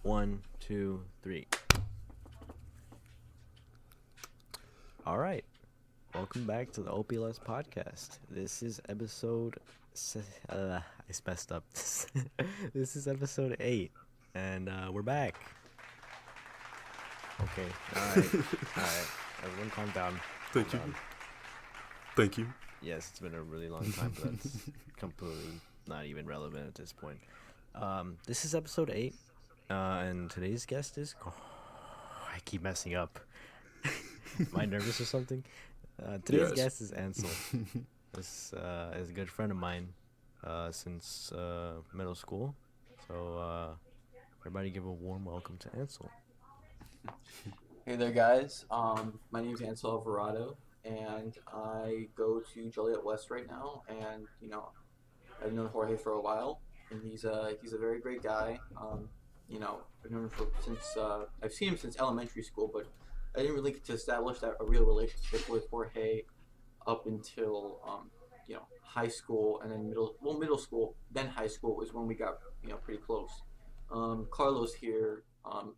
One, two, three. All right. Welcome back to the OPLS podcast. This is episode. I messed up. This is episode 8, and we're back. Okay. All right. Everyone, calm down. Thank you. Thank you. Yes, it's been a really long time, but that's completely not even relevant at this point. This is episode 8, and today's guest is. Oh, I keep messing up. Am I nervous or something? Today's guest is Ansel. This is a good friend of mine since middle school. So everybody give a warm welcome to Ansel. Hey there, guys. My name's Ansel Alverado, and I go to Joliet West right now. And I've known Jorge for a while, and he's a very great guy. I've known him since I've seen him since elementary school, but I didn't really get to establish a real relationship with Jorge up until high school, and then middle school, then high school was when we got pretty close. Carlos here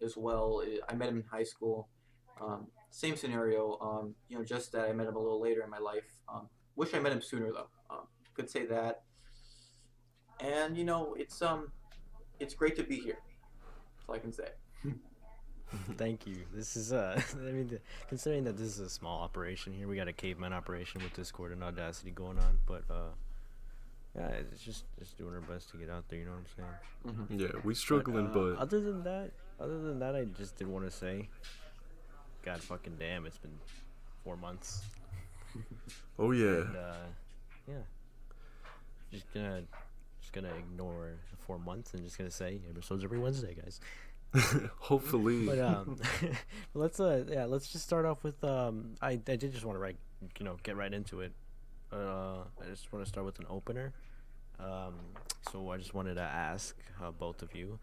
as well. I met him in high school. Same scenario. Just that I met him a little later in my life. Wish I met him sooner though. Could say that. And it's great to be here. That's all I can say. Thank you. This is considering that this is a small operation here, we got a caveman operation with Discord and Audacity going on, but yeah, it's just doing our best to get out there. You know what I'm saying? Yeah, we struggling, but other than that, I just did want to say, God fucking damn, it's been 4 months. oh yeah, And, yeah, just gonna ignore the 4 months and just gonna say episodes every Wednesday, guys. hopefully. But let's just start off with I did just want to get right into it. I just want to start with an opener. So I just wanted to ask both of you,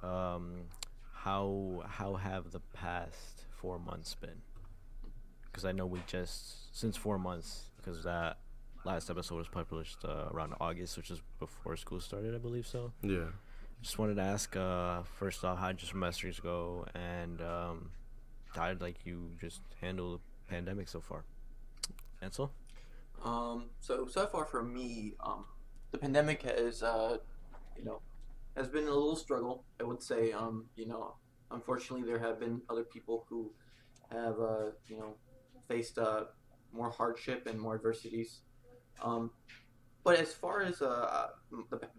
how have the past 4 months been? Because I know we just since 4 months, because that last episode was published around August, which is before school started, I believe so. Yeah. Just wanted to ask, first off, how did your semesters go, and how did you just handle the pandemic so far? Ansel? So far for me, the pandemic has has been a little struggle. I would say, unfortunately, there have been other people who have faced more hardship and more adversities. But as far as the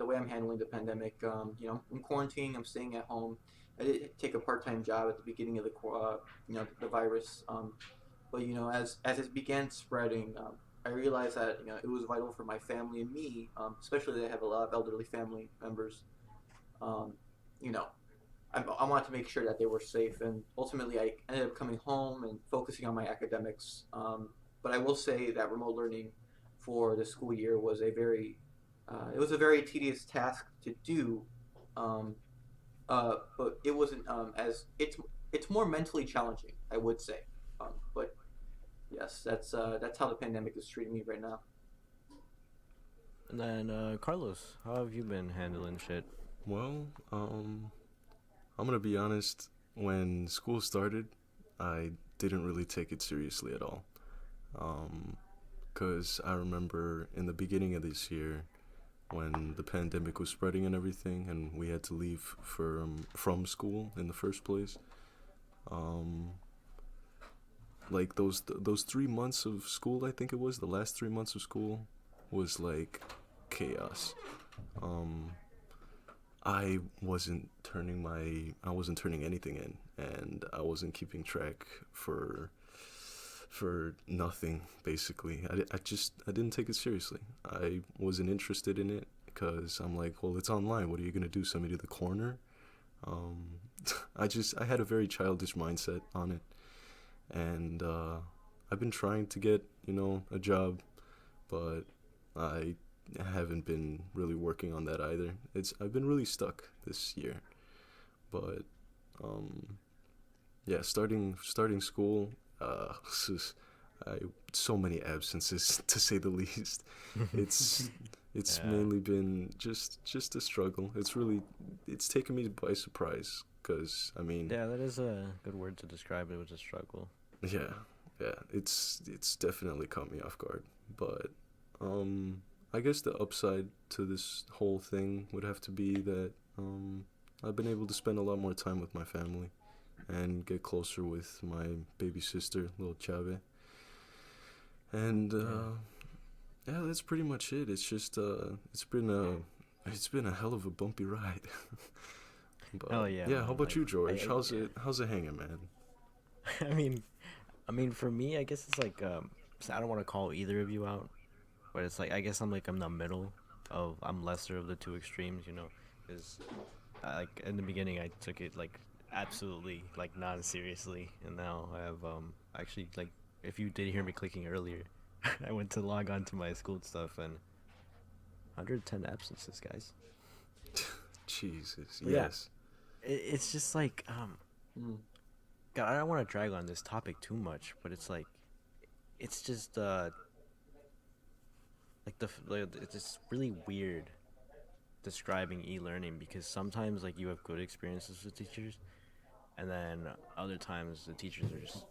way I'm handling the pandemic, I'm quarantining. I'm staying at home. I did take a part-time job at the beginning of the virus. But as it began spreading, I realized that it was vital for my family and me, especially that I have a lot of elderly family members. I wanted to make sure that they were safe, and ultimately I ended up coming home and focusing on my academics. But I will say that remote learning for the school year was a very tedious task to do, but it wasn't as it's more mentally challenging, I would say, but yes, that's how the pandemic is treating me right now. And then, Carlos, how have you been handling shit? Well, I'm gonna be honest. When school started, I didn't really take it seriously at all. Because I remember in the beginning of this year, when the pandemic was spreading and everything, and we had to leave from school in the first place. Those 3 months of school, I think it was the last 3 months of school, was like chaos. I wasn't turning anything in, and I wasn't keeping track for nothing, basically. I didn't take it seriously. I wasn't interested in it because I'm like, well, it's online. What are you going to do? Send me to the corner? I had a very childish mindset on it. And I've been trying to get, a job, but I haven't been really working on that either. I've been really stuck this year. But yeah, starting school, so many absences to say the least. It's Yeah. mainly been just a struggle. It's taken me by surprise Because I mean, Yeah, that is a good word to describe it. It was a struggle. yeah, yeah, it's definitely caught me off guard. But I guess the upside to this whole thing would have to be that I've been able to spend a lot more time with my family and get closer with my baby sister, little Chave. And yeah, that's pretty much it. It's just it's been a hell of a bumpy ride. Oh But yeah, yeah, how man. about Like you, George? I How's it hanging, man? I mean, for me, I guess it's like so I don't want to call either of you out, but it's like I guess I'm the middle of I'm lesser of the two extremes, you know, because like in the beginning I took it like absolutely like non seriously, and now I have actually like if you did hear me clicking earlier, I went to log on to my school stuff and 110 absences, guys. Jesus, But yeah, yes. it's just like Mm. God, I don't want to drag on this topic too much, but it's like it's just it's just really weird describing e-learning because sometimes like you have good experiences with teachers and then other times the teachers are just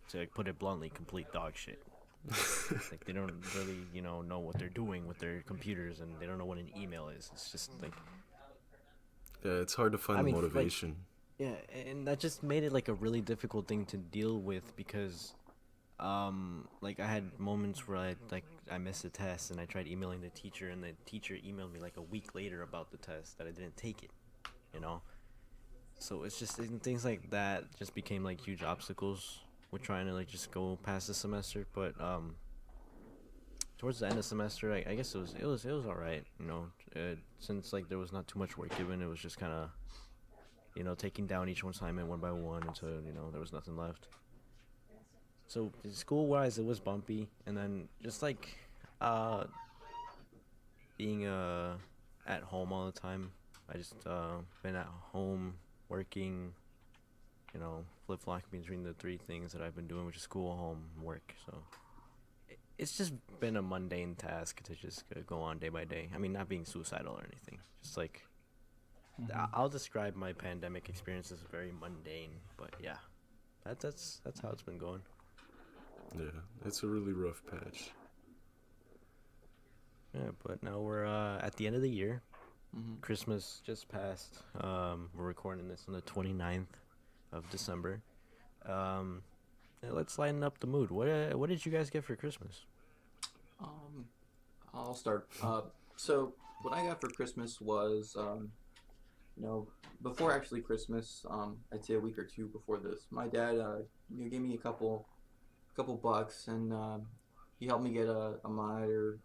to like, put it bluntly complete dog shit. Like they don't really know what they're doing with their computers and they don't know what an email is. It's just like Yeah, it's hard to I find the mean like motivation. yeah, and that just made it like a really difficult thing to deal with because like I had moments where I missed a test and I tried emailing the teacher and the teacher emailed me like a week later about the test that I didn't take it, you know. So it's just things like that just became like huge obstacles with trying to like just go past the semester. But towards the end of the semester, I guess it was all right, you know. Since like there was not too much work given, it was just kind of taking down each one assignment one by one until there was nothing left. So school wise, it was bumpy, and then just like uh being at home all the time. I just been at home working, flip flopping between the three things that I've been doing, which is school, home, work. So it's just been a mundane task to just go on day by day. I mean, not being suicidal or anything. Just like I'll describe my pandemic experience as very mundane, but yeah, that's how it's been going. Yeah, it's a really rough patch. Yeah, but now we're at the end of the year. Mm-hmm. Christmas just passed. We're recording this on the 29th of December. Yeah, let's lighten up the mood. What did you guys get for Christmas? Um, I'll start. So what I got for Christmas was, you know, before actually Christmas, I'd say a week or two before this, my dad, gave me a couple bucks, and he helped me get a monitor.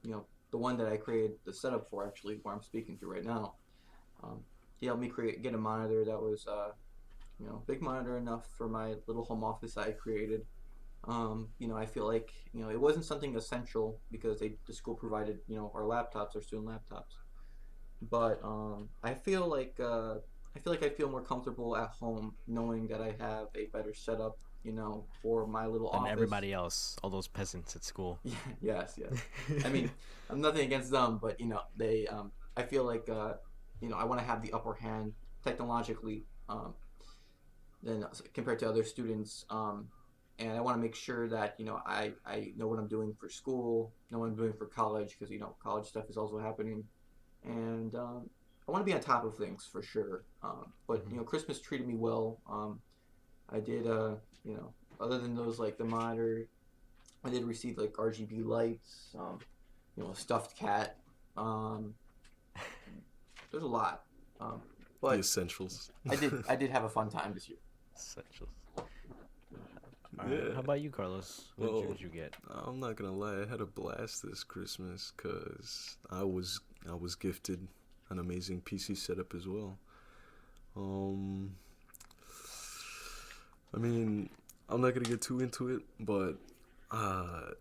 The one that I created the setup for, actually, where I'm speaking to right now. Um, he helped me get a monitor that was, big monitor enough for my little home office that I created. I feel like it wasn't something essential because the school provided our laptops, our student laptops. But I feel more comfortable at home knowing that I have a better setup, for my little Than office. everybody else, all those peasants at school. Yeah, yes, yes. I mean, I'm nothing against them, but they. I feel like I want to have the upper hand technologically, than compared to other students. And I want to make sure that I know what I'm doing for school, know what I'm doing for college, because college stuff is also happening, and I want to be on top of things for sure. But Hmm. Christmas treated me well. I did, you know, other than those like the monitor, I did receive like RGB lights, a stuffed cat. Um, there's a lot, um, The but essentials. I did have a fun time this year. Essentials. All right. Yeah. How about you, Carlos? Well, What'd you get? I'm not gonna lie. I had a blast this Christmas because I was gifted an amazing PC setup as well. Um, I mean, I'm not gonna get too into it, but uh,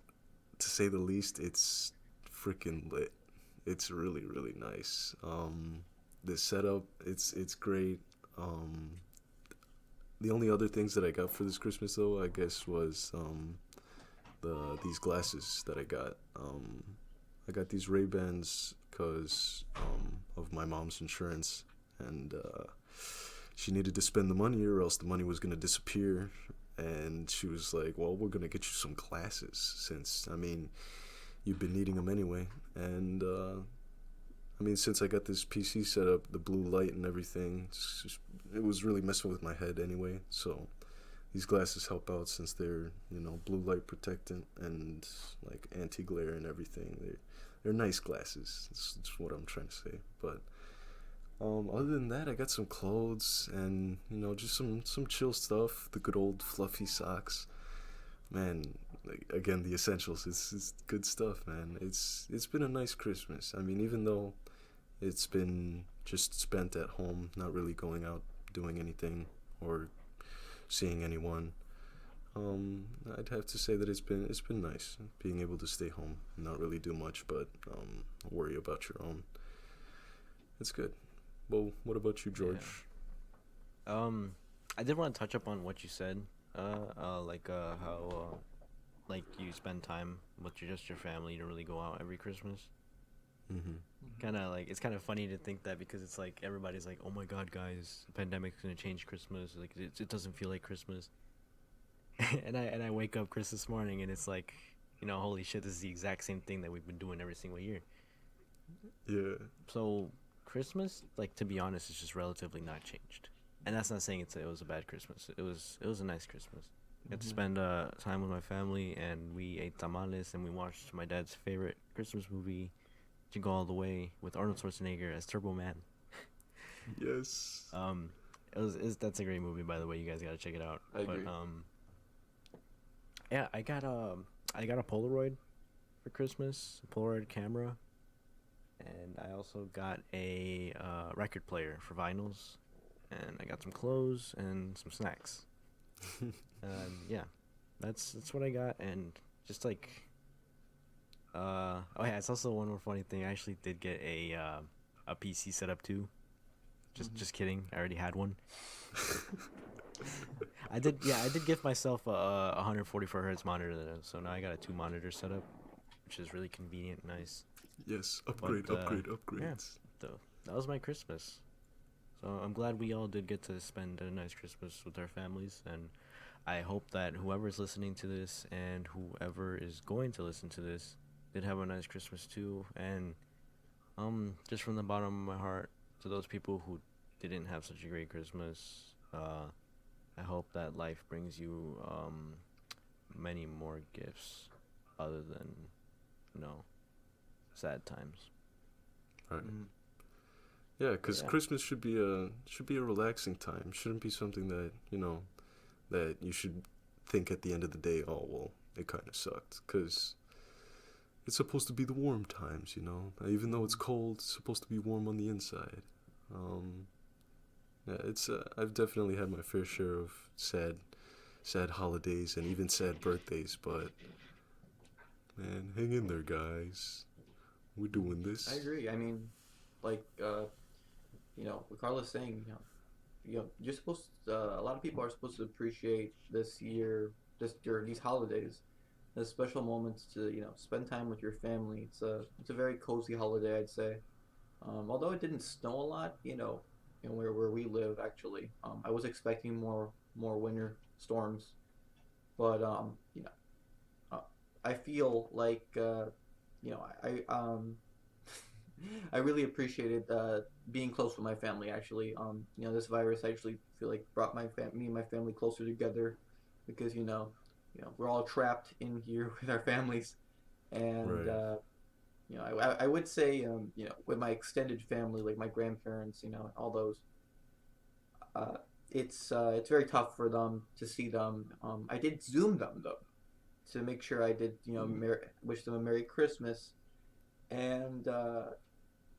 to say the least, it's freaking lit. It's really really nice. The setup, it's great. Um, the only other things that I got for this Christmas though, I guess, was these glasses that I got. I got these Ray Bans because of my mom's insurance, and she needed to spend the money or else the money was going to disappear. And she was like, well, we're going to get you some glasses since, I mean, you've been needing them anyway. And, I mean, since I got this PC set up, the blue light and everything, it was really messing with my head anyway. So these glasses help out since they're, you know, blue light protectant and like anti-glare and everything. They're nice glasses. That's what I'm trying to say. But other than that, I got some clothes and, you know, just some chill stuff. The good old fluffy socks. Man, like, again, the essentials. It's good stuff, man. It's been a nice Christmas. I mean, even though it's been just spent at home, not really going out doing anything or seeing anyone. I'd have to say that it's been nice being able to stay home, not really do much, but worry about your own. It's good. Well, what about you, George? Yeah. I did want to touch up on what you said. How like you spend time with just your family. You don't really go out every Christmas. Mm-hmm. Kind of like it's kind of funny to think that because it's like everybody's like, oh my god, guys, the pandemic's gonna change Christmas. Like it doesn't feel like Christmas. and I wake up Christmas morning and it's like, you know, holy shit, this is the exact same thing that we've been doing every single year. Yeah. So Christmas, like, to be honest, is just relatively not changed. And that's not saying it was a bad Christmas. It was a nice Christmas. I got to spend time with my family, and we ate tamales, and we watched my dad's favorite Christmas movie, Jingle All the Way, with Arnold Schwarzenegger as Turbo Man. Yes. That's a great movie, by the way. You guys gotta check it out. I agree. Yeah, I got a Polaroid for Christmas, a Polaroid camera, and I also got a record player for vinyls, and I got some clothes and some snacks. Yeah, that's what I got, and just like, oh yeah, it's also one more funny thing. I actually did get a PC set up too. Just kidding. I already had one. I did give myself a 144 hertz monitor, so now I got a 2 monitor setup, which is really convenient and nice. Yes, upgrades. Yeah, that was my Christmas. So I'm glad we all did get to spend a nice Christmas with our families, and I hope that whoever's listening to this and whoever is going to listen to this did have a nice Christmas too. And just from the bottom of my heart, to those people who didn't have such a great Christmas, I hope that life brings you many more gifts other than, you know, sad times. Right. Yeah, because Christmas should be a relaxing time. Shouldn't be something that, you know, that you should think at the end of the day, oh well, it kind of sucked, because it's supposed to be the warm times, you know. Even though it's cold, it's supposed to be warm on the inside. Yeah, it's I've definitely had my fair share of sad holidays and even sad birthdays, but man, hang in there, guys. We're doing this. I agree. I mean, like, you know, what Carla's saying, you know, you're supposed to, a lot of people are supposed to appreciate this year, during these holidays, the special moments to, you know, spend time with your family. It's a very cozy holiday, I'd say. Although it didn't snow a lot, you know, where we live, actually, I was expecting more winter storms, but you know, I feel like, you know, I really appreciated being close with my family. Actually, you know, this virus, I actually feel like brought me and my family closer together, because you know, we're all trapped in here with our families, and Right. you know, I would say, you know, with my extended family, like my grandparents, you know, all those, it's very tough for them to see them. I did Zoom them though, to make sure I did, you know, wish them a Merry Christmas, and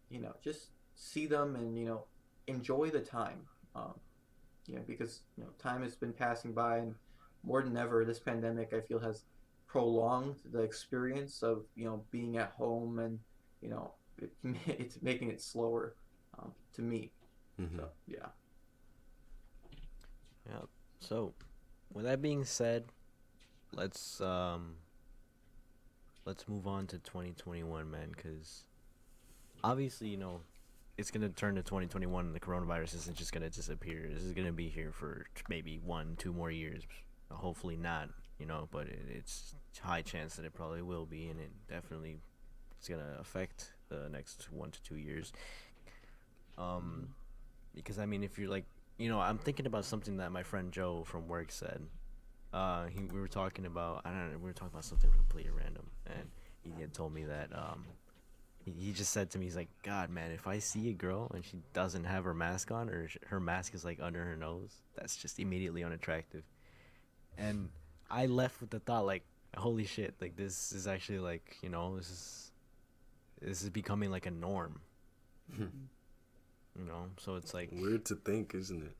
you know, just see them and, you know, enjoy the time. You know, because, you know, time has been passing by, and more than ever, this pandemic, I feel, has prolonged the experience of, you know, being at home, and, you know, it's making it slower, to me. Mm-hmm. So yeah. Yeah. So, with that being said, let's move on to 2021, man, because obviously, you know, it's gonna turn to 2021, and the coronavirus isn't just gonna disappear. This is gonna be here for maybe 1, 2 more years. Hopefully not, but it's high chance that it probably will be, and it definitely is gonna affect the next 1 to 2 years. Because I mean, if you're like, I'm thinking about something that my friend Joe from work said. We were talking about, I don't know, we were talking about something completely random, and he had told me that he just said to me, he's like, God, man, if I see a girl and she doesn't have her mask on, or her mask is like under her nose, that's just immediately unattractive. And I left with the thought, like, holy shit, like, this is actually like, this is becoming like a norm. So it's like weird to think, isn't it?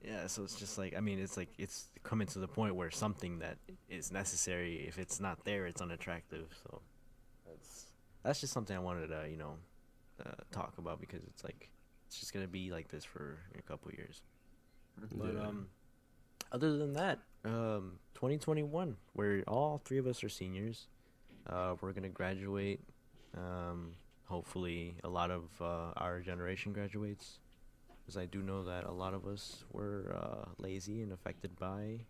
Yeah, so it's just like, I mean, it's like it's coming to the point where something that is necessary, if it's not there, it's unattractive. So that's just something I wanted to talk about, because it's like it's just gonna be like this for a couple years. But other than that, 2021, where all three of us are seniors, we're gonna graduate. Hopefully, a lot of our generation graduates, because I do know that a lot of us were lazy and affected by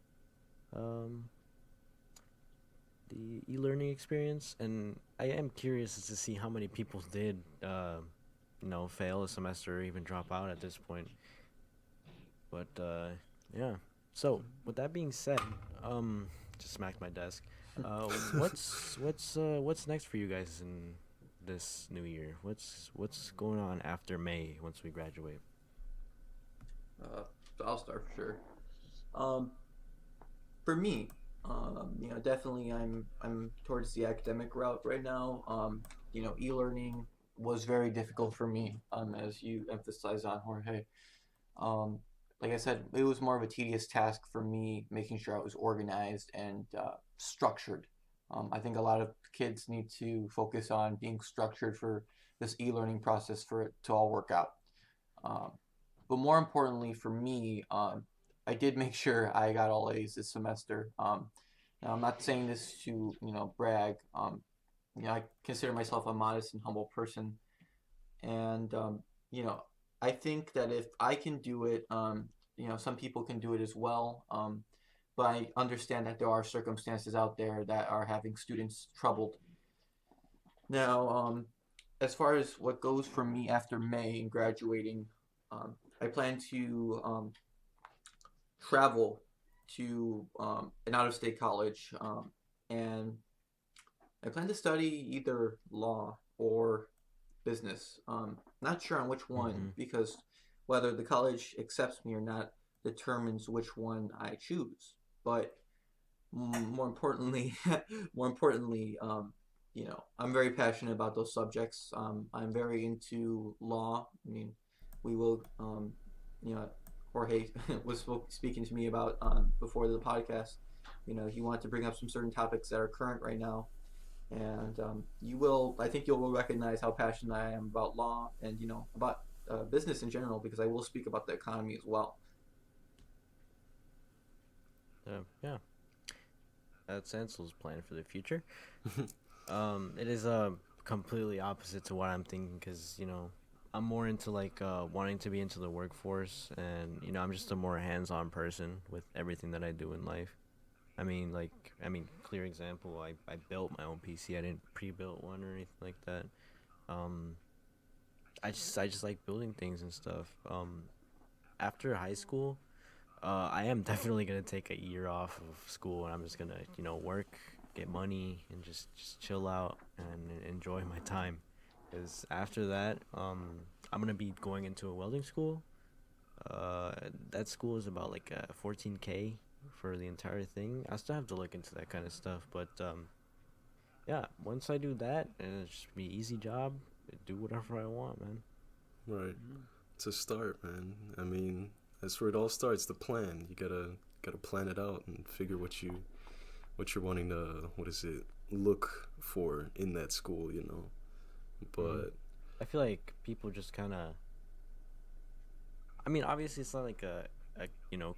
the e-learning experience, and I am curious as to see how many people did, fail a semester or even drop out at this point. But yeah. So with that being said, just smacked my desk. What's next for you guys in this new year? What's going on after May once we graduate? So I'll start for sure. For me, definitely I'm towards the academic route right now. E-learning was very difficult for me, as you emphasized on, Jorge. Like I said, it was more of a tedious task for me, making sure I was organized and structured. I think a lot of kids need to focus on being structured for this e-learning process for it to all work out. But more importantly for me, I did make sure I got all A's this semester. Now I'm not saying this to brag. I consider myself a modest and humble person, and I think that if I can do it, some people can do it as well. But I understand that there are circumstances out there that are having students troubled. Now, as far as what goes for me after May and graduating, I plan to travel to an out-of-state college, and I plan to study either law or business. Not sure on which one, because whether the college accepts me or not determines which one I choose. But more importantly, I'm very passionate about those subjects. I'm very into law. I mean, we will, Jorge was speaking to me about before the podcast. He wanted to bring up some certain topics that are current right now, and I think you will recognize how passionate I am about law and about business in general, because I will speak about the economy as well. Yeah, that's Ansel's plan for the future. It is completely opposite to what I'm thinking, because I'm more into like wanting to be into the workforce, and I'm just a more hands-on person with everything that I do in life. I mean, clear example, I built my own PC. I didn't pre-build one or anything like that. I just like building things and stuff. After high school, I am definitely gonna take a year off of school, and I'm just gonna work, get money, and just chill out and enjoy my time. Because after that, I'm gonna be going into a welding school. That school is about like $14K for the entire thing. I still have to look into that kind of stuff, but yeah, once I do that, and it's just be easy job, do whatever I want, man. Right. It's a start, man. I mean, that's where it all starts. The plan. You gotta plan it out and figure what you're wanting to look for in that school, But I feel like people just kind of. I mean, obviously, it's not like a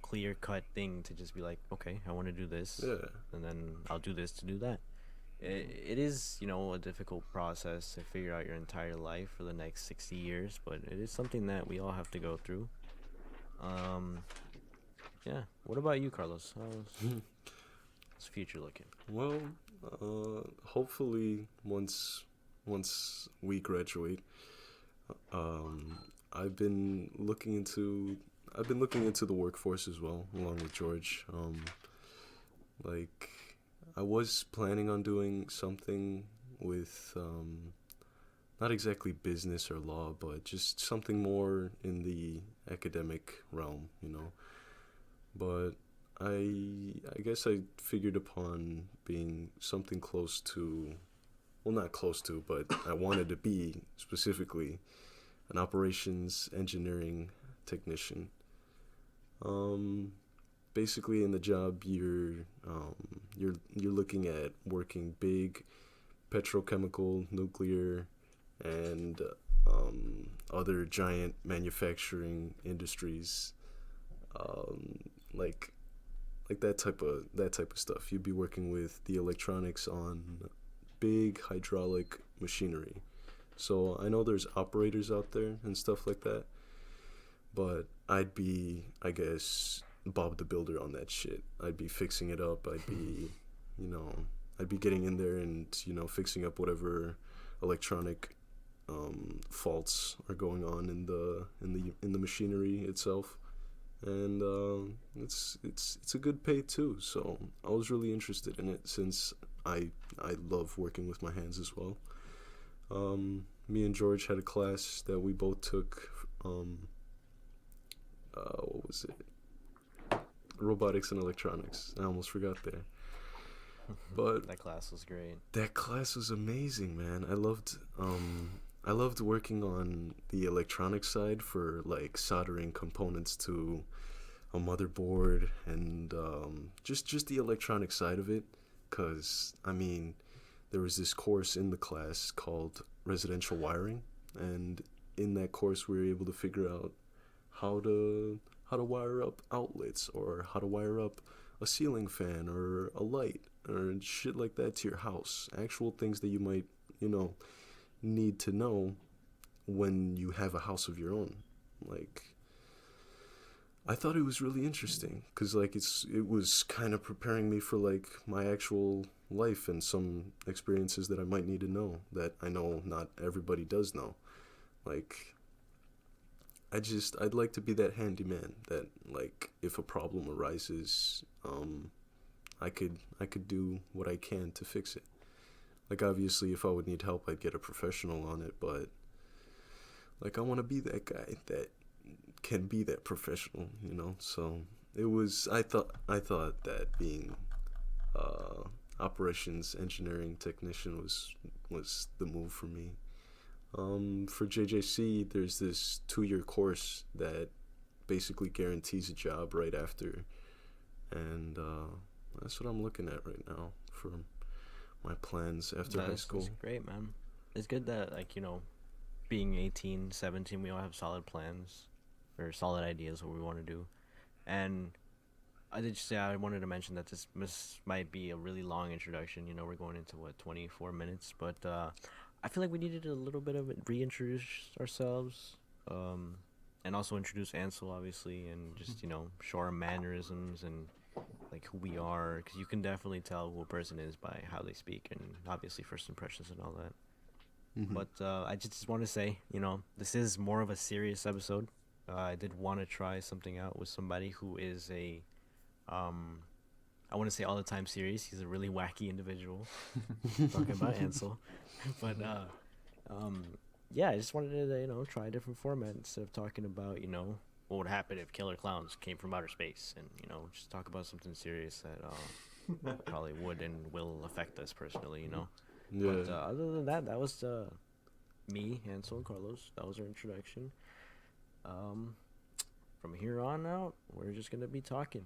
clear cut thing to just be like, okay, I want to do this, yeah, and then I'll do this to do that. it is, a difficult process to figure out your entire life for the next 60 years, but it is something that we all have to go through. Um, yeah. What about you, Carlos? How's the future looking? Well, hopefully once we graduate, um, I've been looking into I've been looking into the workforce as well, along with George. Like I was planning on doing something with not exactly business or law, but just something more in the academic realm, But I guess I figured upon being something close to, well, not close to, but I wanted to be specifically an operations engineering technician. Um, Basically, in the job, you're looking at working big petrochemical, nuclear, and other giant manufacturing industries, um, like that type of stuff. You'd be working with the electronics on big hydraulic machinery. So I know there's operators out there and stuff like that, but I'd be, I guess, Bob the Builder on that shit. I'd be fixing it up. You know, I'd be getting in there and fixing up whatever electronic faults are going on in the machinery itself, and it's a good pay too. So I was really interested in it since I love working with my hands as well. Me and George had a class that we both took. What was it? Robotics and electronics. I almost forgot there. But That class was great. that class was amazing, man. I loved working on the electronic side for like soldering components to a motherboard and just the electronic side of it. Cause I mean, there was this course in the class called residential wiring, and in that course we were able to figure out how to wire up outlets or how to wire up a ceiling fan or a light or shit like that to your house. Actual things that you might, need to know when you have a house of your own. Like, I thought it was really interesting because like it was kind of preparing me for like my actual life and some experiences that I might need to know that I know not everybody does know. Like, I'd like to be that handyman that like if a problem arises, I could do what I can to fix it. Like obviously if I would need help I'd get a professional on it, but like I want to be that guy that can be that professional. So I thought that being operations engineering technician was the move for me. For JJC, there's this 2-year course that basically guarantees a job right after, and that's what I'm looking at right now for my plans after high school. That's great, man. It's good that, like, being 18, 17, we all have solid plans or solid ideas what we want to do. And I wanted to mention that this might be a really long introduction. We're going into, 24 minutes, but I feel like we needed a little bit of reintroduce ourselves, and also introduce Ansel, obviously, and just, show our mannerisms and like who we are, because you can definitely tell who a person is by how they speak and obviously first impressions and all that. But I just want to say, this is more of a serious episode. I did want to try something out with somebody who is I want to say all the time serious. He's a really wacky individual. Talking about Ansel. But yeah, I just wanted to try a different format instead of talking about what would happen if killer clowns came from outer space, and just talk about something serious that probably would and will affect us personally. Yeah. But other than that, that was me, Ansel, and Carlos. That was our introduction. From here on out, we're just gonna be talking.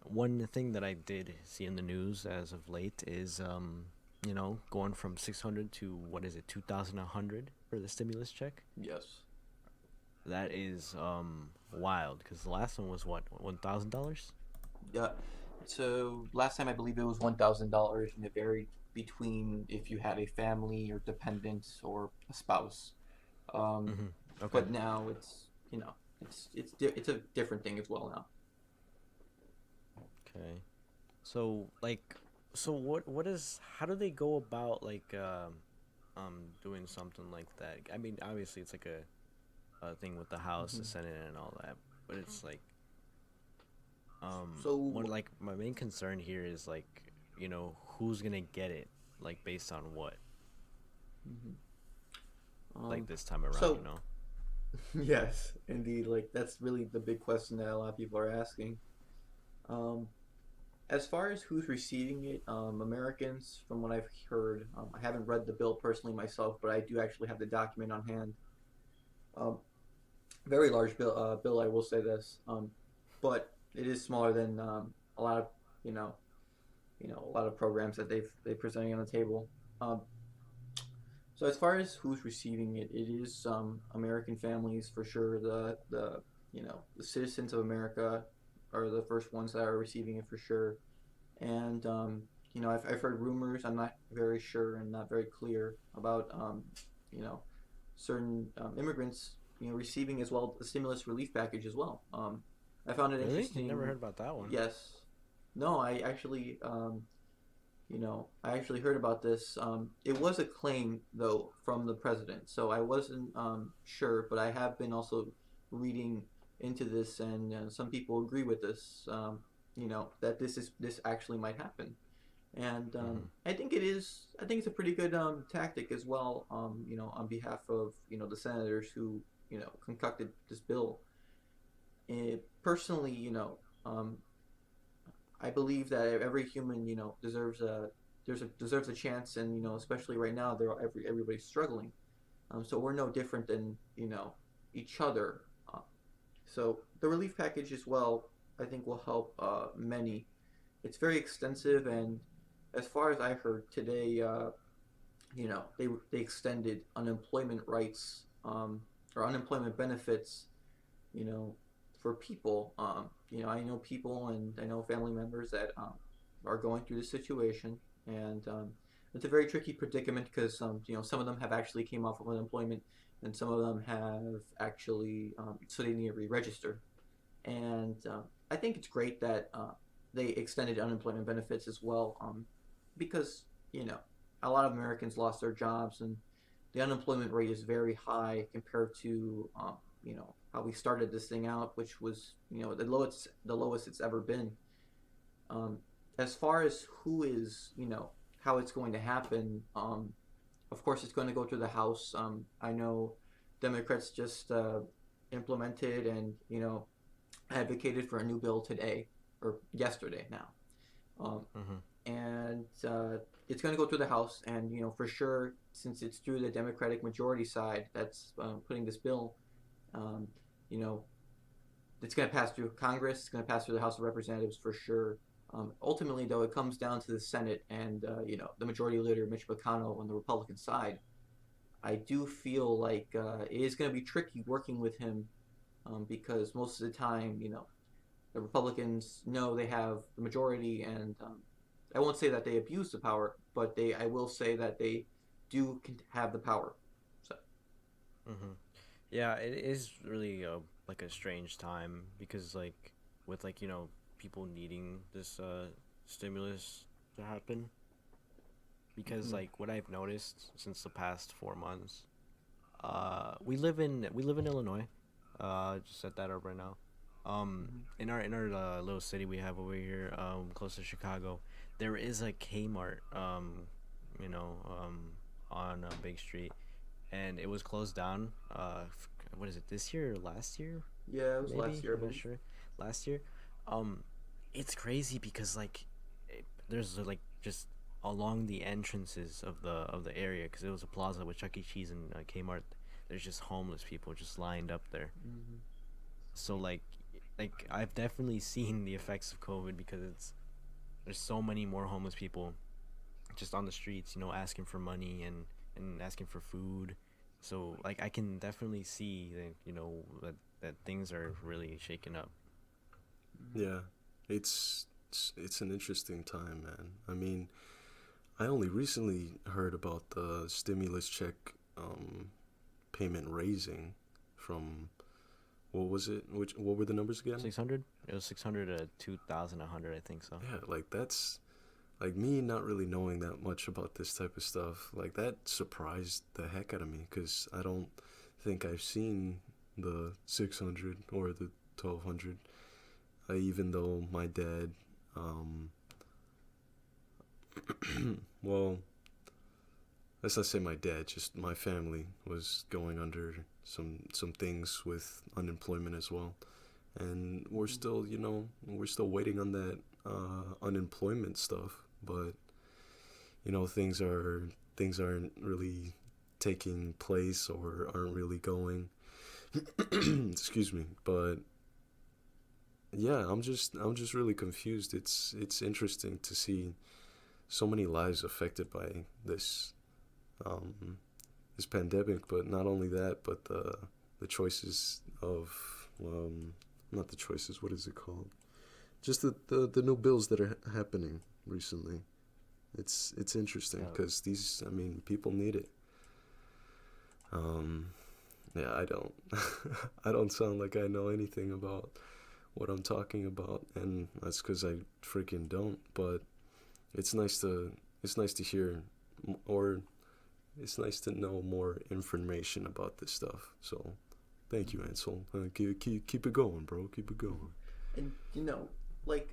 One thing that I did see in the news as of late is going from 600 to what is it, 2,100 for the stimulus check. Yes. That is wild, because the last one was what, $1,000. Yeah. So last time I believe it was $1,000, and it varied between if you had a family or dependents or a spouse. Um, Mm-hmm. Okay. but now it's a different thing as well now. Okay. So like, so what is how do they go about like doing something like that? I mean, obviously it's like a thing with the House, the Hmm. Senate, and all that, but it's like one So, like my main concern here is like who's gonna get it, like based on what, mhm. like um, this time around, so you know. yes, indeed, like that's really the big question that a lot of people are asking. Um, as far as who's receiving it, Americans, from what I've heard, I haven't read the bill personally myself, but I do actually have the document on hand. Um, very large bill, I will say this, but it is smaller than a lot of you know, a lot of programs that they presenting on the table. Um, so as far as who's receiving it, it is American families for sure. The citizens of America are the first ones that are receiving it for sure. And I've heard rumors. I'm not very sure and not very clear about you know certain immigrants receiving as well the stimulus relief package as well. I found it Really? Never interesting. heard about that one. Yes, no, I actually heard about this. It was a claim though from the president, so I wasn't sure, but I have been also reading into this, and some people agree with this. That this actually might happen, and Mm-hmm. I think it is. I think it's a pretty good tactic as well. On behalf of the senators who concocted this bill. Personally, um, I believe that every human, deserves a chance, and especially right now, everybody's struggling. So we're no different than each other. So the relief package as well, I think, will help many. It's very extensive, and as far as I heard today, they extended unemployment rights or unemployment benefits you know, for people. I know people and I know family members that are going through this situation, and it's a very tricky predicament because some of them have actually came off of unemployment, and some of them have actually so they need to re-register. And I think it's great that they extended unemployment benefits as well, because a lot of Americans lost their jobs, and the unemployment rate is very high compared to how we started this thing out, which was the lowest it's ever been. Um, as far as who is how it's going to happen, of course it's going to go to the House. I know Democrats just implemented and advocated for a new bill today or yesterday now, um, Mm-hmm. and it's going to go through the House, and for sure, since it's through the Democratic majority side that's putting this bill, um, you know, it's going to pass through Congress. It's going to pass through the House of Representatives for sure. Ultimately, though, it comes down to the Senate and the Majority Leader Mitch McConnell on the Republican side. I do feel like it is going to be tricky working with him because most of the time, the Republicans know they have the majority, and I won't say that they abuse the power, but I will say that they do have the power. So, Mm-hmm. Yeah, it is really like a strange time because like with like people needing this stimulus to happen, because mhm, like what I've noticed since the past 4 months, we live in Illinois. Just set that up right now. mhm, In our little city we have over here, close to Chicago, there is a Kmart, you know, on a big street, and it was closed down. What is it? This year or last year? yeah, it was last Maybe year, I I'm not believe. sure. Last year. Um, it's crazy because like, there's like just along the entrances of the area, because it was a plaza with Chuck E. Cheese and Kmart. There's just homeless people just lined up there. Hmm. So like I've definitely seen the effects of COVID because there's so many more homeless people just on the streets, asking for money and asking for food. So like I can definitely see that that things are really shaking up. Hmm. Yeah, it's it's an interesting time, man. I mean, I only recently heard about the stimulus check payment raising from what was it? What were the numbers again? 600. It was 600 to 2,100, I think so. Yeah, like that's like me not really knowing that much about this type of stuff. Like that surprised the heck out of me because I don't think I've seen the 600 or the 1200. Even though my dad, well, let's not say my dad, just my family was going under some things with unemployment as well, and we're still, we're still waiting on that unemployment stuff, but things aren't really taking place or aren't really going. Excuse me, but yeah, I'm just really confused. It's interesting to see so many lives affected by um this pandemic, but not only that, but the choices of not the choices, what is it called? Just the new bills that are happening recently. It's interesting Yeah. because these, I mean, people need it. Um yeah, I don't I don't sound like I know anything about what I'm talking about, and that's because I freaking don't. But it's nice to hear, or it's nice to know more information about this stuff. So, thank you, Ansel. Keep it going, bro. Keep it going. And like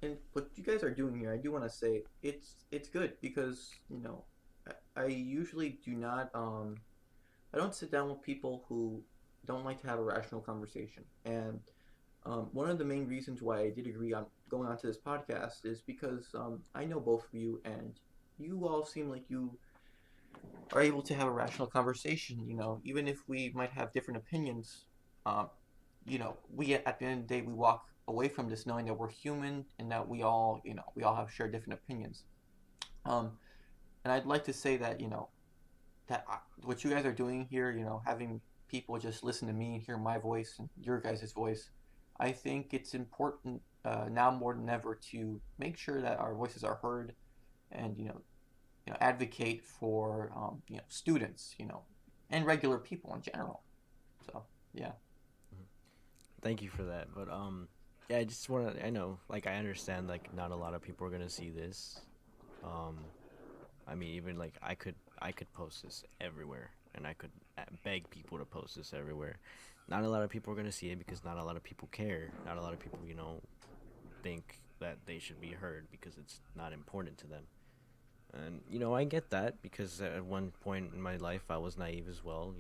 and what you guys are doing here, I do want to say it's good because I usually do not I don't sit down with people who don't like to have a rational conversation. And one of the main reasons why I did agree on going onto this podcast is because I know both of you, and you all seem like you are able to have a rational conversation. Even if we might have different opinions, um, we at the end of the day we walk away from this knowing that we're human and that we all have shared different opinions. Um, and I'd like to say that what you guys are doing here, having people just listen to me and hear my voice and your guys' voice, I think it's important now more than ever to make sure that our voices are heard, and advocate for students, and regular people in general. So yeah. Thank you for that. But yeah, I just want to. I know, like, I understand, like, not a lot of people are gonna see this. Um, I mean, even like I could post this everywhere, and I could beg people to post this everywhere. Not a lot of people are gonna see it because not a lot of people care. Not a lot of people, think that they should be heard because it's not important to them. And I get that because at one point in my life I was naive as well.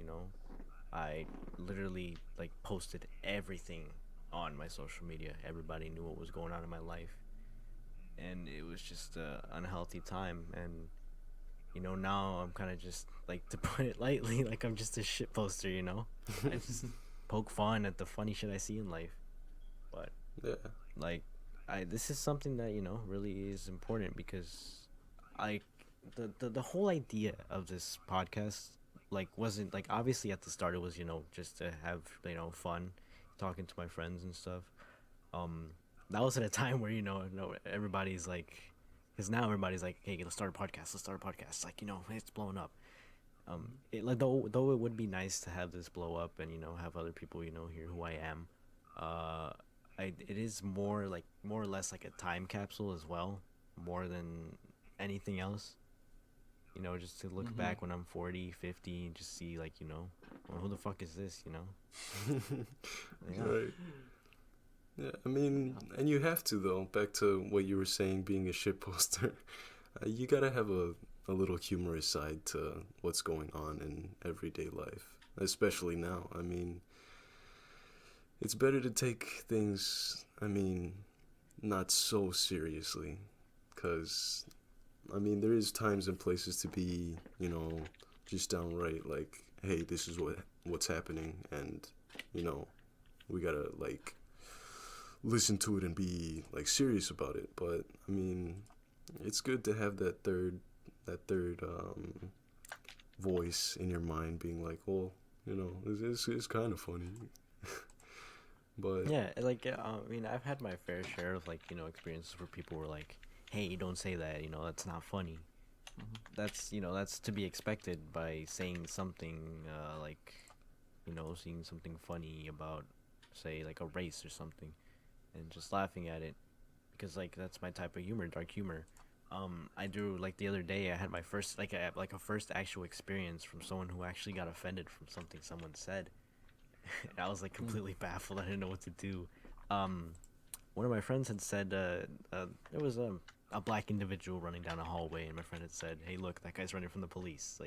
I literally like posted everything on my social media. Everybody knew what was going on in my life, and it was just a unhealthy time. And now I'm kind of just, like, to put it lightly, like, I'm just a shit poster. I just poke fun at the funny shit I see in life. But Yeah. like, this is something that really is important because I the whole idea of this podcast, like, wasn't like, obviously at the start it was just to have fun, talking to my friends and stuff. um that was at a time where everybody's like, because now everybody's like, hey, let's start a podcast. It's like, it's blowing up. It, like, though it would be nice to have this blow up and have other people hear who I am. uh it is more or less like a time capsule as well, more than anything else. Just to look Mm-hmm. back when I'm 40, 50, and just see, like, well, who the fuck is this. Yeah. Right. Yeah, I mean, and you have to, though. Back to what you were saying, being a shit poster. You gotta have a little humorous side to what's going on in everyday life, especially now. I mean, it's better to take things, I mean, not so seriously, because, I mean, there is times and places to be, just downright like, hey, this is what's happening, and, you know, we gotta, like, listen to it and be, like, serious about it. But I mean, it's good to have that third voice in your mind being like, well, it's kind of funny. But Yeah, like I mean, I've had my fair share of like experiences where people were like, "Hey, don't say that. That's not funny." That's to be expected by saying something like seeing something funny about, say, like a race or something, and just laughing at it because like that's my type of humor, dark humor. I do like the other day I had my first like a first actual experience from someone who actually got offended from something someone said. And I was like Mm. completely baffled. I didn't know what to do. Um, One of my friends had said there was a black individual running down a hallway, and my friend had said, "Hey, look, that guy's running from the police,"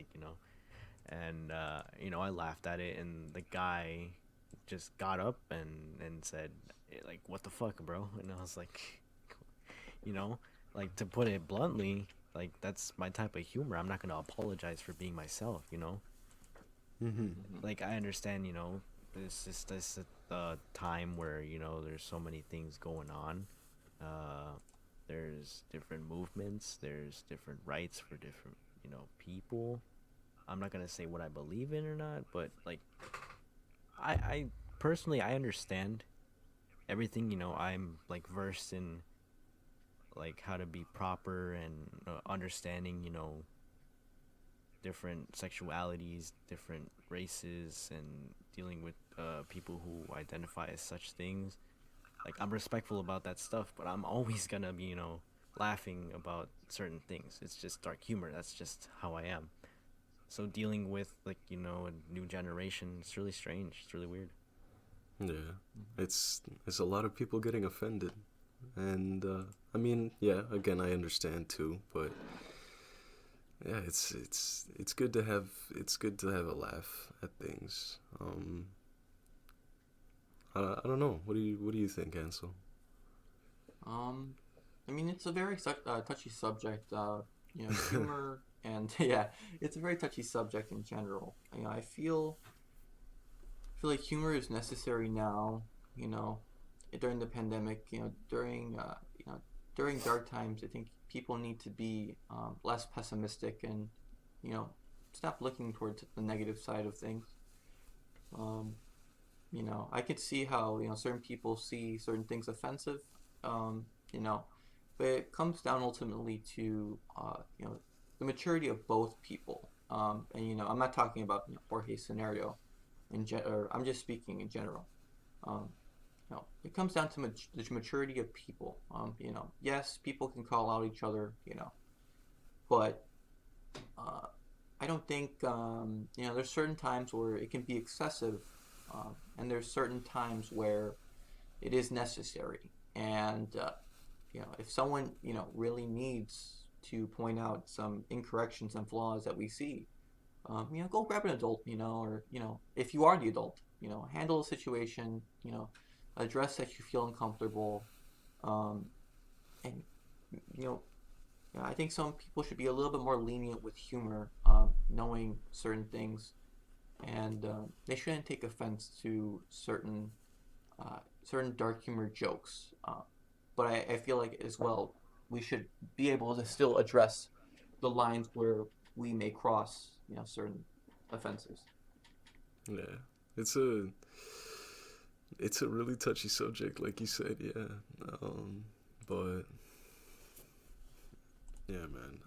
and I laughed at it, and the guy just got up and said, like, "What the fuck, bro?" And I was like, you know, like, to put it bluntly, like, that's my type of humor. I'm not gonna apologize for being myself. hmm Mhm. Like, I understand, it's just this time where there's so many things going on. Uh, there's different movements. There's different rights for different people. I'm not gonna say what I believe in or not, but like I personally I understand everything. I'm like versed in like how to be proper and understanding different sexualities, different races, and dealing with people who identify as such things. Like, I'm respectful about that stuff, but I'm always gonna be laughing about certain things. It's just dark humor. That's just how I am. So dealing with like a new generation, it's really strange. It's really weird. yeah, it's a lot of people getting offended, and I mean, yeah, again, I understand too, but yeah, it's good to have a laugh at things. I don't know. What do you think, Ansel? Um, I mean, it's a very touchy subject. Humor and yeah, it's a very touchy subject in general. I feel like humor is necessary now. You know, during the pandemic. During dark times. I think people need to be less pessimistic and you know stop looking towards the negative side of things. Um, I could see how certain people see certain things offensive. Um, you know, but it comes down ultimately to the maturity of both people. And I'm not talking about Jorge's scenario or I'm just speaking in general. Um, it comes down to the maturity of people. Yes, people can call out each other, but uh, I don't think there's certain times where it can be excessive, and there's certain times where it is necessary. And if someone really needs to point out some incorrections and flaws that we see, go grab an adult, or if you are the adult, handle the situation, address that you feel uncomfortable, um, and you know I think some people should be a little bit more lenient with humor, knowing certain things, and they shouldn't take offense to certain dark humor jokes. But I feel like as well we should be able to still address the lines where we may cross, certain offenses. Yeah, it's a it's a really touchy subject, like you said. Yeah, but yeah, man.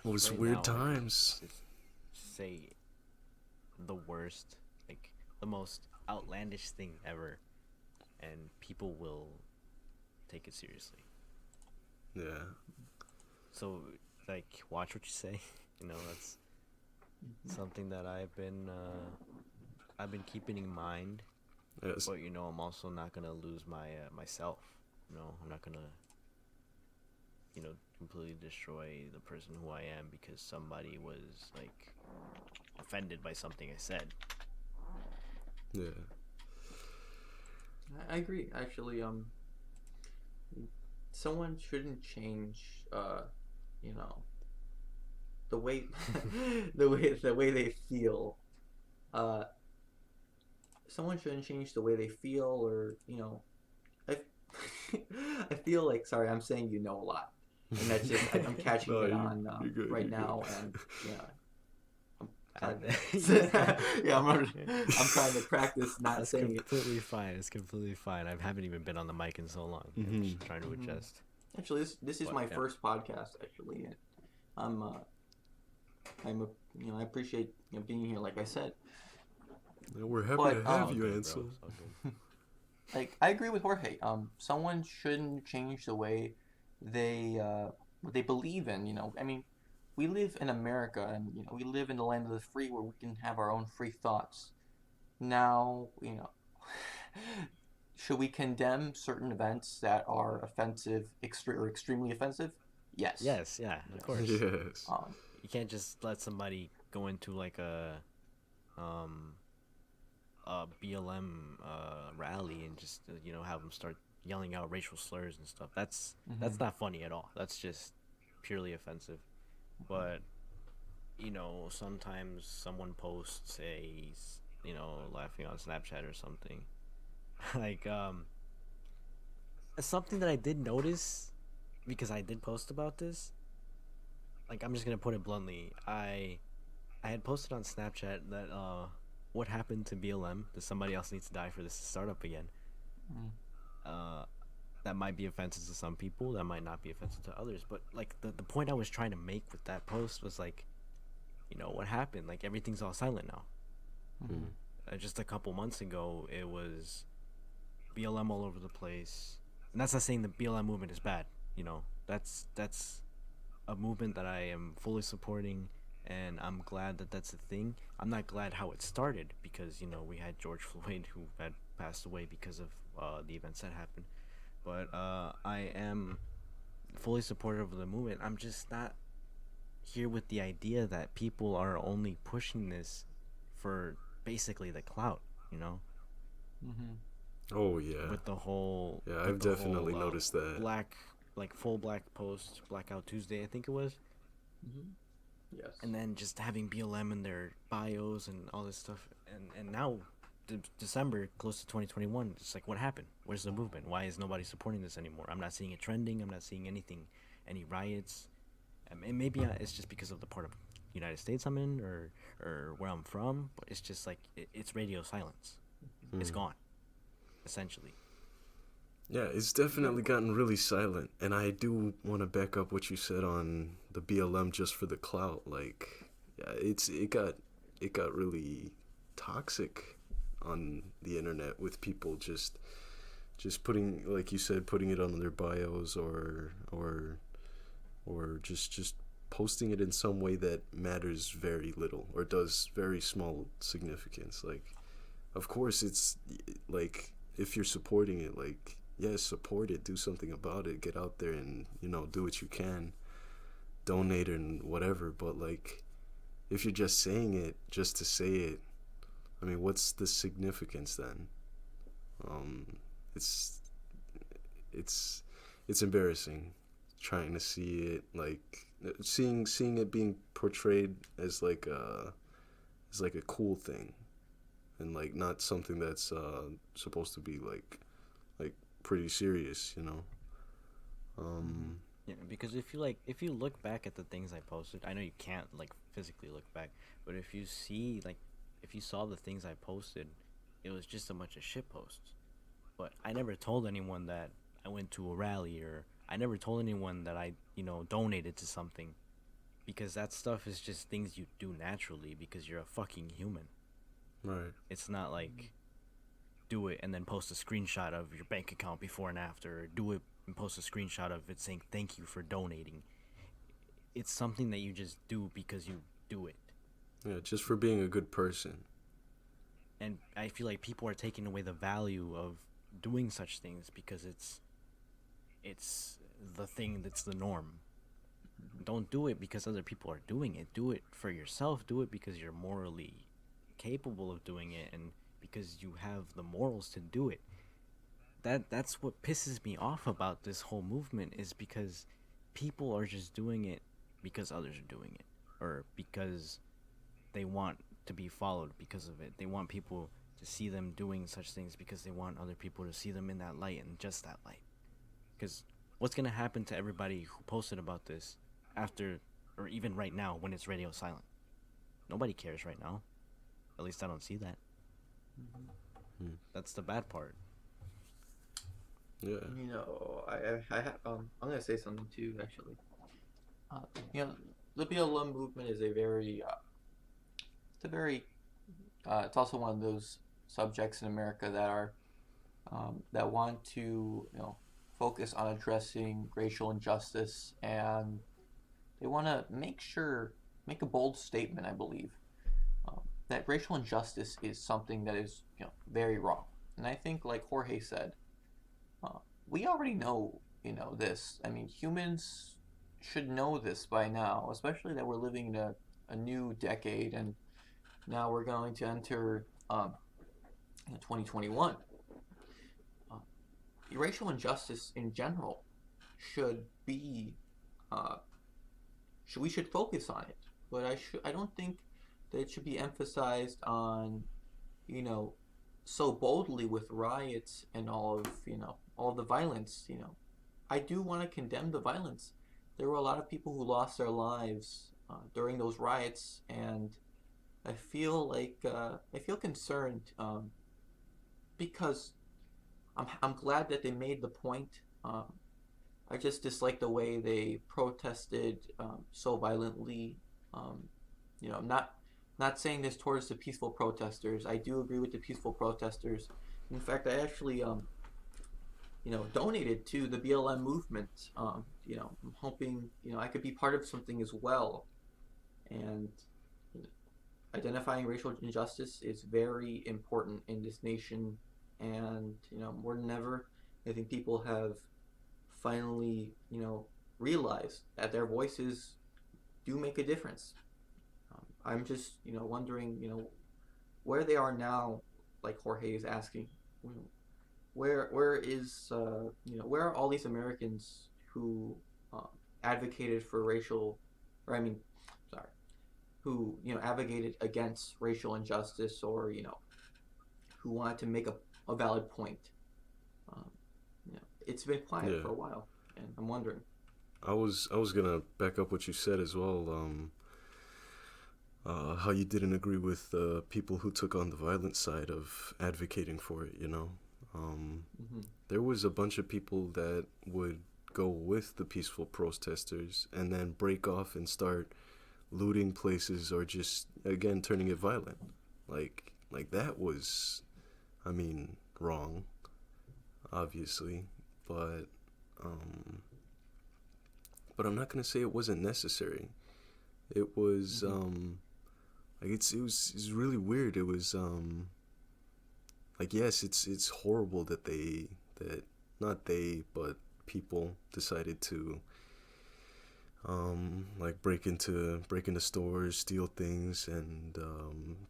It Like was right weird now, I could times. just say the worst, like the most outlandish thing ever, and people will take it seriously. Yeah, So, like, watch what you say. That's something that I've been keeping in mind. yes, But I'm also not gonna lose myself. I'm not gonna completely destroy the person who I am because somebody was like offended by something I said. yeah, I agree. Actually, someone shouldn't change, you know, the way, the way they feel. Uh, Someone shouldn't change the way they feel, or I, I feel like sorry, I'm saying a lot, and that's just I'm catching no, it on you're good. right You're good. now, and yeah, Sorry. Yeah. Yeah, I'm trying to practice not That's saying it. completely fine. It's completely fine. I haven't even been on the mic in so long. I'm just trying to adjust. Actually, this is But, my yeah. first podcast. Actually, and I'm I appreciate being here. Like I said, Yeah, we're happy but to have All you, good, bro. Ansel. It's all good. like I agree with Jorge. Someone shouldn't change the way what they believe in. I mean, we live in America, and we live in the land of the free, where we can have our own free thoughts. Now, should we condemn certain events that are offensive, or extremely offensive? Yes. Yes, yeah, of Yes. course. Yes. Um, You can't just let somebody go into like um a BLM rally and just have them start yelling out racial slurs and stuff. That's not funny at all. That's just purely offensive. But sometimes someone posts laughing on Snapchat or something. like something that I did notice because I did post about this. Like, I'm just gonna put it bluntly. I had posted on Snapchat that what happened to BLM? That somebody else needs to die for this to start up again. mm, Uh, that might be offensive to some people. That might not be offensive to others. But like the point I was trying to make with that post was like, what happened? Like, everything's all silent now. mhm. Just a couple months ago, it was BLM all over the place, and that's not saying the BLM movement is bad. That's a movement that I am fully supporting, and I'm glad that that's a thing. I'm not glad how it started because we had George Floyd who had passed away because of the events that happened. But I am fully supportive of the movement. I'm just not here with the idea that people are only pushing this for basically the clout. You know, Mhm. Oh yeah. with the whole Yeah, with I've the definitely whole noticed that. black, like, full black post, Blackout Tuesday, I think it was. Mhm. Yes. And then just having BLM in their bios and all this stuff, and now December, close to 2021, it's like, what happened? Where's the movement? Why is nobody supporting this anymore? I'm not seeing it trending. I'm not seeing anything, any riots. And maybe it's just because of the part of the United States I'm in, or where I'm from, but it's just like it's radio silence. It's Mm. gone, essentially. Yeah, it's definitely gotten really silent, and I do want to back up what you said on the BLM just for the clout. Like, yeah, it got really toxic on the internet with people just putting, like you said, putting it on their bios or just posting it in some way that matters very little or does very small significance. Like, of course, it's like, if you're supporting it, like, yes, support it, do something about it, get out there and do what you can, donate and whatever. But like, if you're just saying it just to say it, I mean, what's the significance then? It's it's it's embarrassing trying to see it, like, seeing it being portrayed as like a cool thing, and like not something that's supposed to be like pretty serious. Um, Yeah, because if you look back at the things I posted, I know you can't like physically look back, but if you saw the things I posted, it was just a bunch of shit posts. But I never told anyone that I went to a rally, or I never told anyone that I donated to something, because that stuff is just things you do naturally because you're a fucking human. right. It's not like do it and then post a screenshot of your bank account before and after, or do it and post a screenshot of it saying thank you for donating. It's something that you just do because you do it. Yeah, just for being a good person. And I feel like people are taking away the value of doing such things because it's the thing that's the norm. Don't do it because other people are doing it. Do it for yourself. Do it because you're morally capable of doing it, and because you have the morals to do it. That's what pisses me off about this whole movement, is because people are just doing it because others are doing it, or because they want to be followed because of it. They want people to see them doing such things because they want other people to see them in that light, and just that light. Because what's going to happen to everybody who posted about this after, or even right now when it's radio silent? Nobody cares right now. At least I don't see that. Hmm. That's the bad part. Yeah. I'm gonna say something too. Actually, uh, you know, the BLM movement is a very, it's a very, it's also one of those subjects in America that are that want to focus on addressing racial injustice, and they want to make a bold statement, I believe, that racial injustice is something that is very wrong. And I think, like Jorge said, uh, we already know this. I mean, humans should know this by now, especially that we're living in a new decade, and now we're going to enter 2021. Uh, Racial injustice in general should be uh, we should focus on it, but I don't think that it should be emphasized on you know so boldly with riots and all of the violence. I do want to condemn the violence. There were a lot of people who lost their lives during those riots, and I feel concerned because I'm glad that they made the point. I just dislike the way they protested so violently. Um, not saying this towards the peaceful protesters. I do agree with the peaceful protesters. In fact, I actually donated to the BLM movement. I'm hoping I could be part of something as well. And identifying racial injustice is very important in this nation. And more than ever, I think people have finally realized that their voices do make a difference. I'm just wondering where they are now, like Jorge is asking. Where is where are all these Americans who um, advocated for racial, or I mean, sorry, who advocated against racial injustice, or who wanted to make a valid point? Um, it's been quiet Yeah. for a while, and I'm wondering. I was gonna back up what you said as well. How you didn't agree with people who took on the violent side of advocating for it. Hmm. There was a bunch of people that would go with the peaceful protesters and then break off and start looting places or just again turning it violent. Like that was, I mean, wrong, obviously, but um, but I'm not gonna say it wasn't necessary. It was Hmm. like it's really weird. It was like yes, it's horrible that that not they but people decided to like break into stores, steal things, and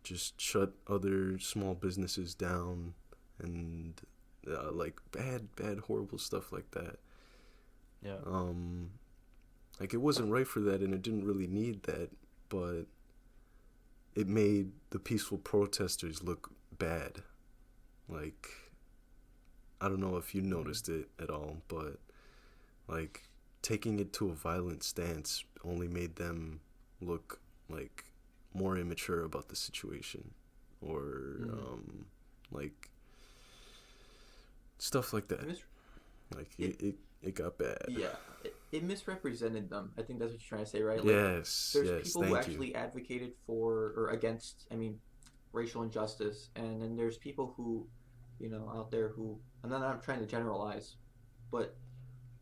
just shut other small businesses down, and like bad horrible stuff like that. Yeah. Um, like it wasn't right for that, and it didn't really need that, but it made the peaceful protesters look bad. Like I don't know if you Hmm. noticed it at all, but like taking it to a violent stance only made them look like more immature about the situation, or Hmm. like stuff like that. It, mis- Like it it got bad. Yeah, it misrepresented them. I think that's what you're trying to say, right? Like, Yes, there's yes, people who thank you. actually advocated for or against, I mean, racial injustice, and then there's people who, out there who, and then I'm trying to generalize, but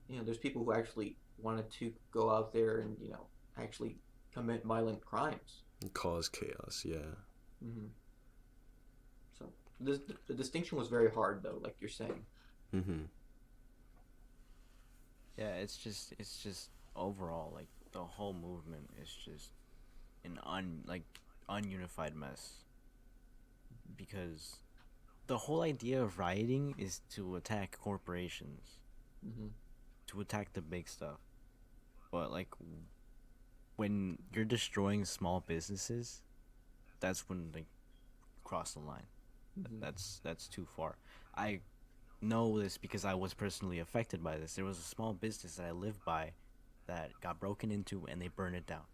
there's people who actually wanted to go out there and actually commit violent crimes. Cause chaos, yeah. Hmm. So the distinction was very hard, though, like you're saying. Mhm. Yeah, it's just overall like the whole movement is just an ununified mess because the whole idea of rioting is to attack corporations, Hmm. to attack the big stuff. But like when you're destroying small businesses, that's when like cross the line. Hmm. That's too far. I know this because I was personally affected by this. There was a small business that I lived by that got broken into and they burned it down.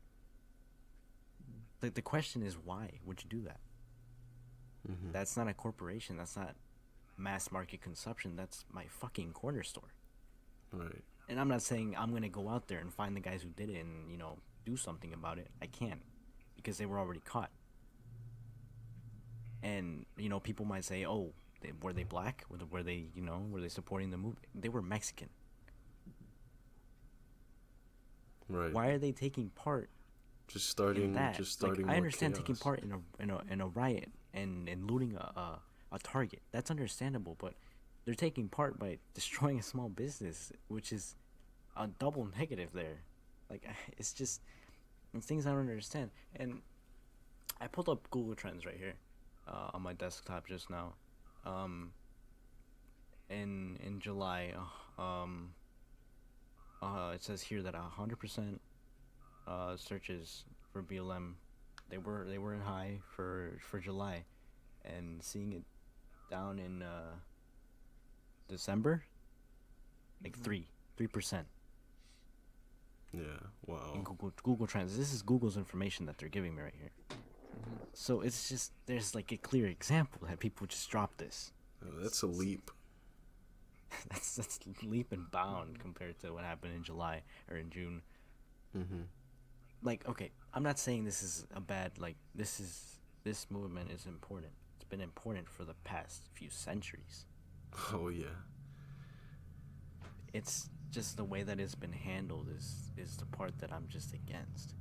the question is, why would you do that? Mm-hmm. That's not a corporation. That's not mass market consumption. That's my fucking corner store. Right. And I'm not saying I'm gonna go out there and find the guys who did it and do something about it. I can't, because they were already caught. And people might say, "Oh, were they black? Were they supporting the movement? They were Mexican. Right. Why are they taking part Just starting. in that? Just starting. Like, I understand chaos. taking part in a riot and looting a Target. That's understandable, but they're taking part by destroying a small business, which is a double negative there. Like, it's just things I don't understand. And I pulled up Google Trends right here on my desktop just now. In July, it says here that 100% searches for BLM, they were in high for July, and seeing it down in December, like 3%. Yeah. Wow. In Google Trends. This is Google's information that they're giving me right here. So it's just, there's like a clear example that people just drop this. Oh, that's a leap. that's leap and bound compared to what happened in July or in June. Mm-hmm. Like, okay, I'm not saying this is a bad, like, this movement is important. It's been important for the past few centuries. Oh yeah. It's just the way that it's been handled is the part that I'm just against.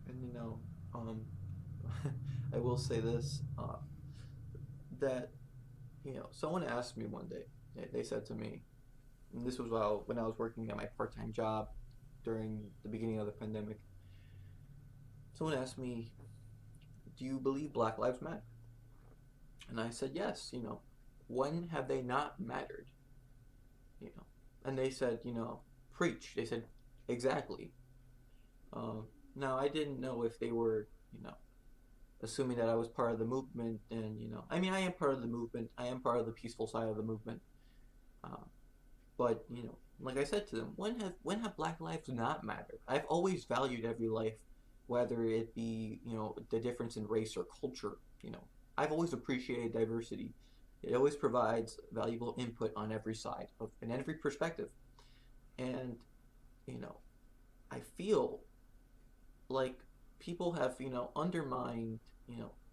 And I will say this, that someone asked me one day. They said to me, and this was when I was working at my part-time job during the beginning of the pandemic. Someone asked me, "Do you believe Black Lives Matter?" And I said, "Yes." When have they not mattered? And they said, "Preach." They said, "Exactly." Now I didn't know if they were, assuming that I was part of the movement, and I mean, I am part of the movement. I am part of the peaceful side of the movement. But like I said to them, when have Black lives not mattered? I've always valued every life, whether it be the difference in race or culture. I've always appreciated diversity. It always provides valuable input on every side in every perspective, and I feel like people have undermined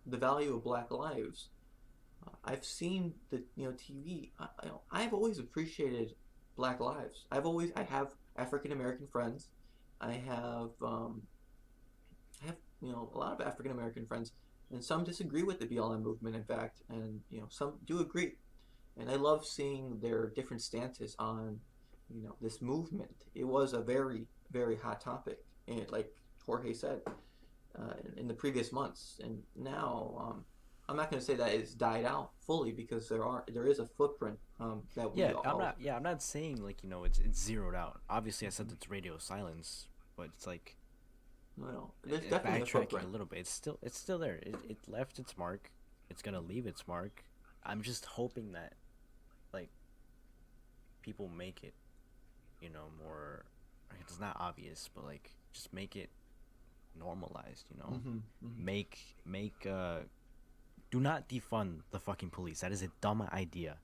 the value of Black lives. I've seen the TV. I've always appreciated Black lives. I have African American friends. I have a lot of African American friends, and some disagree with the BLM movement, in fact, and some do agree. And I love seeing their different stances on this movement. It was a very, very hot topic, and like Jorge said, in the previous months, and now I'm not going to say that it's died out fully, because there is a footprint that we I'm not saying like it's zeroed out. Obviously, I said it's radio silence, but it's like, no, there's definitely a backtracking footprint. a little bit. It's still there. It left its mark. It's gonna leave its mark. I'm just hoping that like people make it more. It's not obvious, but like just make it normalized. Make do not defund the fucking police. That is a dumb idea.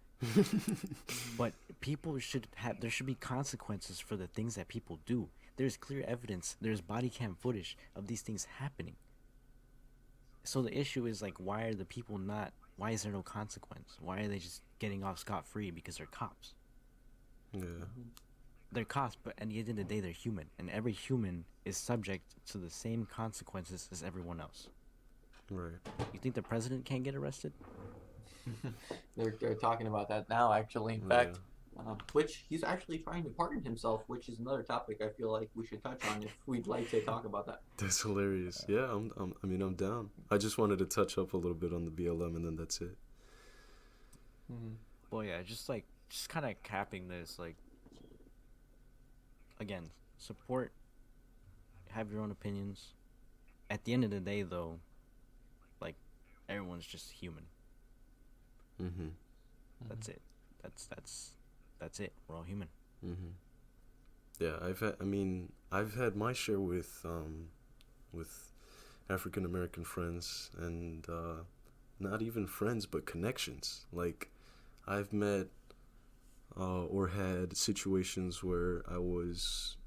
But there should be consequences for the things that people do. There's clear evidence, there's body cam footage of these things happening. So the issue is like, why is there no consequence? Why are they just getting off scot-free because they're cops? Yeah. They're cops, but at the end of the day, they're human, and every human is subject to the same consequences as everyone else. Right. You think the president can't get arrested? They're talking about that now, actually. In fact, which he's actually trying to pardon himself, which is another topic I feel like we should touch on if we'd like to talk about that. That's hilarious. Yeah, I'm down. I just wanted to touch up a little bit on the BLM, and then that's it. Well, yeah, just kind of capping this, like, again, support, have your own opinions. At the end of the day, though, like, everyone's just human. Mm-hmm. That's it. That's it. We're all human. Mm-hmm. Yeah, I've had my share with African American friends, and not even friends, but connections. Like, I've met or had situations where I was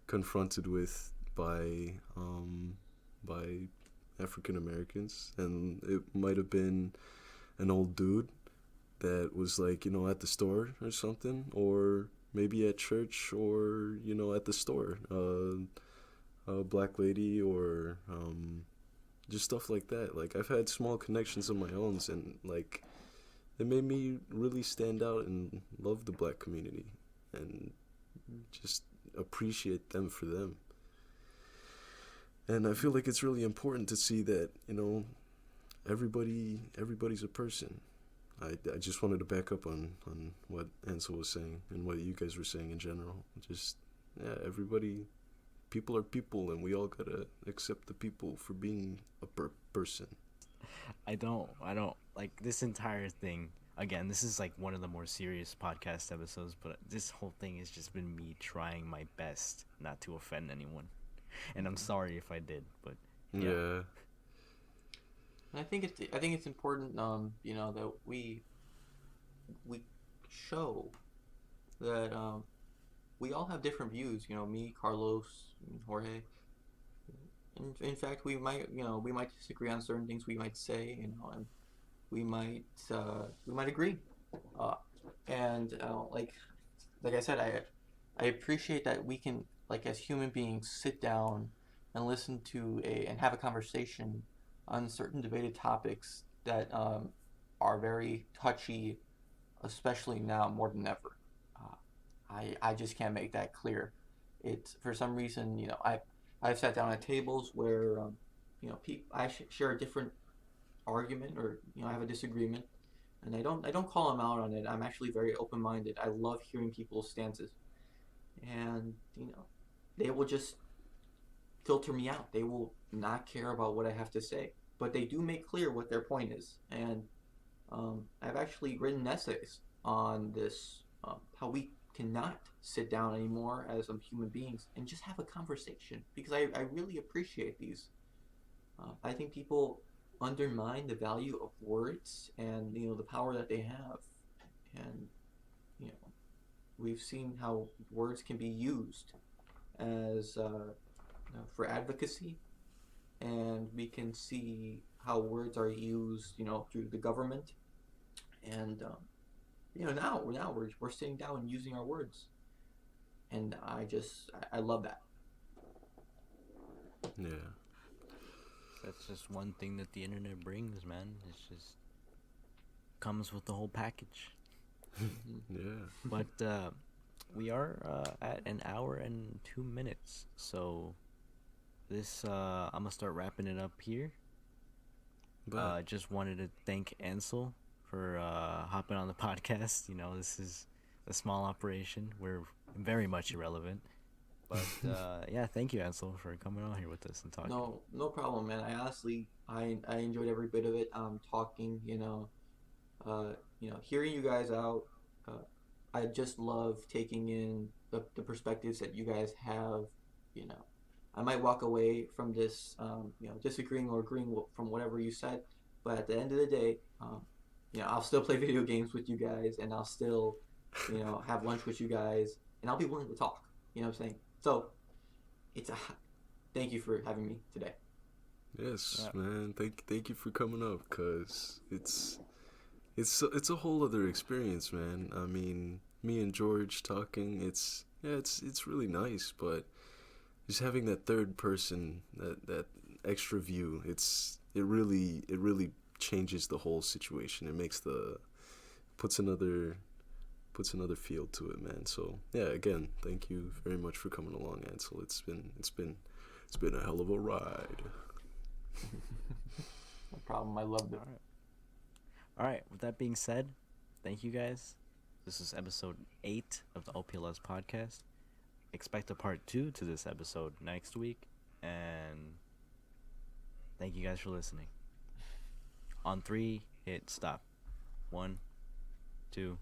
confronted with by African Americans, and it might have been an old dude that was like, at the store or something, or maybe at church, or at the store, a black lady, or just stuff like that. Like, I've had small connections of my own, and like, it made me really stand out and love the black community and just appreciate them for them. And I feel like it's really important to see that, everybody's a person. I just wanted to back up on what Ansel was saying and what you guys were saying in general. Just, yeah, people are people, and we all gotta accept the people for being a person. I don't like this entire thing. Again, this is like one of the more serious podcast episodes, but this whole thing has just been me trying my best not to offend anyone. And I'm sorry if I did, but Yeah. I think it's important, that we show that we all have different views. Me, Carlos, and Jorge. In fact, we might disagree on certain things we might say, and we might agree. Uh, and like I said, I appreciate that we can, like, as human beings, sit down and listen to and have a conversation on certain debated topics that are very touchy, especially now more than ever. I just can't make that clear. It's for some reason, I've sat down at tables where share a different argument, or I have a disagreement, and I don't call them out on it. I'm actually very open minded. I love hearing people's stances, and they will just filter me out. They will not care about what I have to say, but they do make clear what their point is. And I've actually written essays on this, how we cannot sit down anymore as human beings and just have a conversation, because I really appreciate these. I think people undermine the value of words and the power that they have, and you know we've seen how words can be used as for advocacy, and we can see how words are used through the government, and now we're sitting down and using our words, and I love that. Yeah. that's just one thing that the internet brings, man. It's just comes with the whole package. Yeah. But we are at an hour and 2 minutes, so this I'm gonna start wrapping it up here. But Just wanted to thank Ansel for hopping on the podcast. This is a small operation. We're very much irrelevant. But yeah, thank you, Ansel, for coming on here with us and talking. No problem, man. I honestly, I enjoyed every bit of it. Talking, hearing you guys out. I just love taking in the perspectives that you guys have. You know, I might walk away from this, disagreeing or agreeing from whatever you said, but at the end of the day, I'll still play video games with you guys, and I'll still, have lunch with you guys, and I'll be willing to talk. You know what I'm saying? So, thank you for having me today. yes, Yeah. man. Thank you for coming up, cause it's a whole other experience, man. I mean, me and George talking, it's really nice, but just having that third person, that extra view, it really changes the whole situation. It puts another feel to it, man. So yeah, again, thank you very much for coming along, Ansel. It's been a hell of a ride. No problem. I loved it. All right. With that being said, thank you guys. This is episode 8 of the OPLS podcast. Expect a part 2 to this episode next week, and thank you guys for listening. On 3, hit stop. 1, 2.